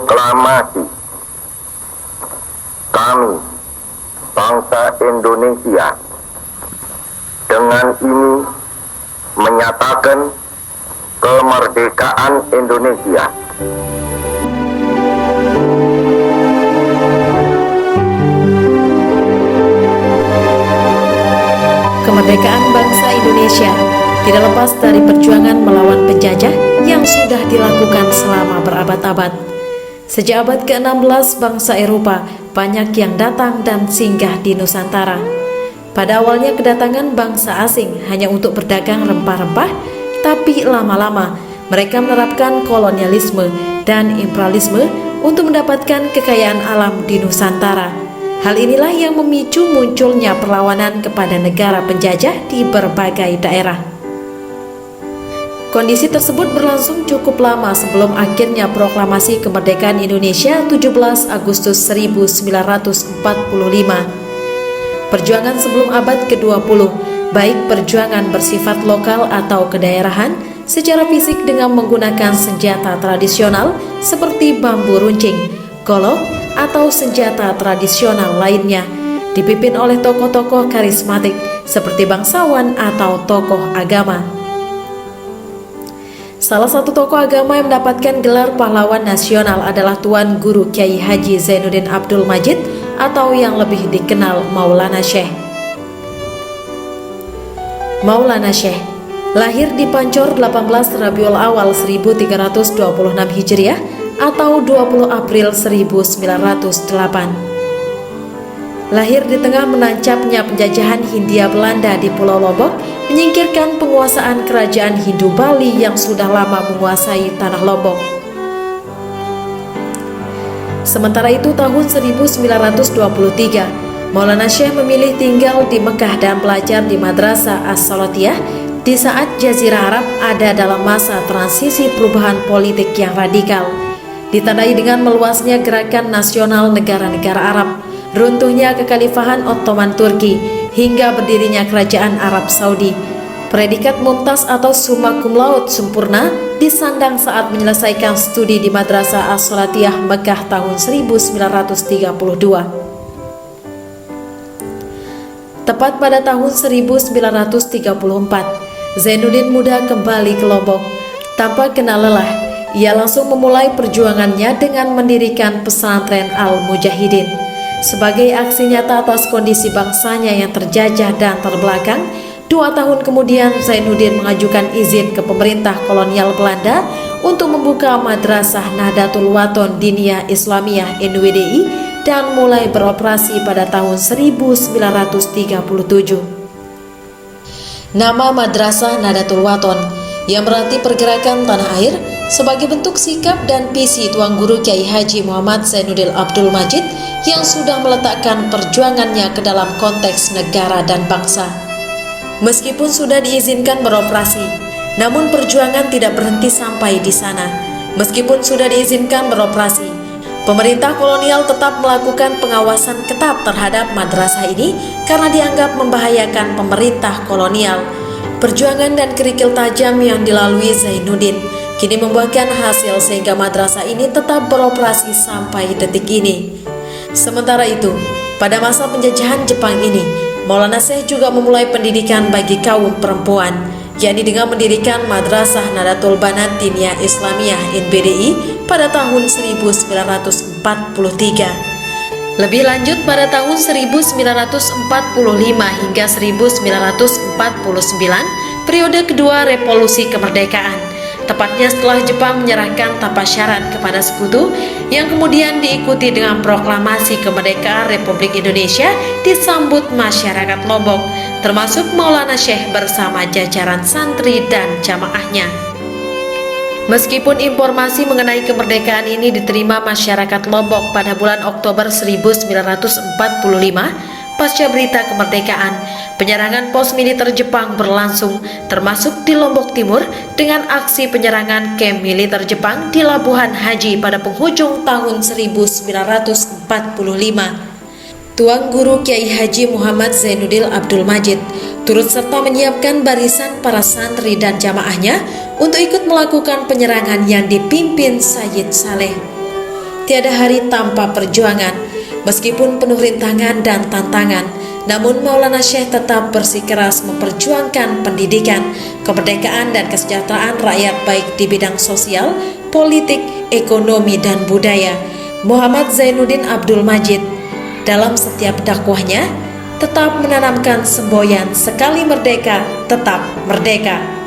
Proklamasi kami, bangsa Indonesia, dengan ini menyatakan kemerdekaan Indonesia. Kemerdekaan bangsa Indonesia tidak lepas dari perjuangan melawan penjajah yang sudah dilakukan selama berabad-abad. Sejak abad ke-16, bangsa Eropa banyak yang datang dan singgah di Nusantara. Pada awalnya kedatangan bangsa asing hanya untuk berdagang rempah-rempah, tapi lama-lama mereka menerapkan kolonialisme dan imperialisme untuk mendapatkan kekayaan alam di Nusantara. Hal inilah yang memicu munculnya perlawanan kepada negara penjajah di berbagai daerah. Kondisi tersebut berlangsung cukup lama sebelum akhirnya proklamasi kemerdekaan Indonesia 17 Agustus 1945. Perjuangan sebelum abad ke-20, baik perjuangan bersifat lokal atau kedaerahan, secara fisik dengan menggunakan senjata tradisional seperti bambu runcing, golok, atau senjata tradisional lainnya, dipimpin oleh tokoh-tokoh karismatik seperti bangsawan atau tokoh agama. Salah satu tokoh agama yang mendapatkan gelar pahlawan nasional adalah Tuan Guru Kyai Haji Zainuddin Abdul Majid atau yang lebih dikenal Maulana Syekh. Maulana Syekh lahir di Pancor 18 Rabiul Awal 1326 Hijriah atau 20 April 1908. Lahir di tengah menancapnya penjajahan Hindia Belanda di Pulau Lombok, menyingkirkan penguasaan kerajaan Hindu Bali yang sudah lama menguasai tanah Lombok. Sementara itu tahun 1923, Maulana Syekh memilih tinggal di Mekah dan belajar di Madrasah As-Salatiyah di saat Jazirah Arab ada dalam masa transisi perubahan politik yang radikal, ditandai dengan meluasnya gerakan nasional negara-negara Arab, runtuhnya kekhalifahan Ottoman Turki, hingga berdirinya kerajaan Arab Saudi. Predikat mumtaz atau summa cum laude sempurna disandang saat menyelesaikan studi di Madrasah As-Salatiyah Mekah tahun 1932. Tepat pada tahun 1934, Zainuddin muda kembali ke Lombok. Tanpa kenal lelah, ia langsung memulai perjuangannya dengan mendirikan pesantren Al-Mujahidin. Sebagai aksi nyata atas kondisi bangsanya yang terjajah dan terbelakang, 2 tahun kemudian Zainuddin mengajukan izin ke pemerintah kolonial Belanda untuk membuka Madrasah Nahdlatul Wathon Diniyah Islamiyah NWDI dan mulai beroperasi pada tahun 1937. Nama Madrasah Nahdlatul Wathon yang berarti pergerakan tanah air sebagai bentuk sikap dan visi Tuan Guru Kyai Haji Muhammad Zainuddin Abdul Majid yang sudah meletakkan perjuangannya ke dalam konteks negara dan bangsa. Meskipun sudah diizinkan beroperasi, namun perjuangan tidak berhenti sampai di sana. Meskipun sudah diizinkan beroperasi, pemerintah kolonial tetap melakukan pengawasan ketat terhadap madrasah ini karena dianggap membahayakan pemerintah kolonial. Perjuangan dan kerikil tajam yang dilalui Zainuddin kini membuahkan hasil sehingga madrasah ini tetap beroperasi sampai detik ini. Sementara itu, pada masa penjajahan Jepang ini, Maulana Syekh juga memulai pendidikan bagi kaum perempuan, yakni dengan mendirikan Madrasah Nahdlatul Banat Diniyah Islamiyah NBDI pada tahun 1943. Lebih lanjut pada tahun 1945 hingga 1949, periode kedua Revolusi Kemerdekaan, tepatnya setelah Jepang menyerahkan tanpa syarat kepada sekutu, yang kemudian diikuti dengan proklamasi kemerdekaan Republik Indonesia, disambut masyarakat Lombok, termasuk Maulana Syekh bersama jajaran santri dan jamaahnya. Meskipun informasi mengenai kemerdekaan ini diterima masyarakat Lombok pada bulan Oktober 1945, pasca berita kemerdekaan, penyerangan pos militer Jepang berlangsung, termasuk di Lombok Timur dengan aksi penyerangan kamp militer Jepang di Labuhan Haji pada penghujung tahun 1945. Tuan Guru Kyai Haji Muhammad Zainuddin Abdul Majid turut serta menyiapkan barisan para santri dan jamaahnya untuk ikut melakukan penyerangan yang dipimpin Sayyid Saleh. tiada hari tanpa perjuangan. Meskipun penuh rintangan dan tantangan, namun Maulana Syekh tetap bersikeras memperjuangkan pendidikan, kemerdekaan dan kesejahteraan rakyat baik di bidang sosial, politik, ekonomi dan budaya. Muhammad Zainuddin Abdul Majid dalam setiap dakwahnya tetap menanamkan semboyan sekali merdeka, tetap merdeka.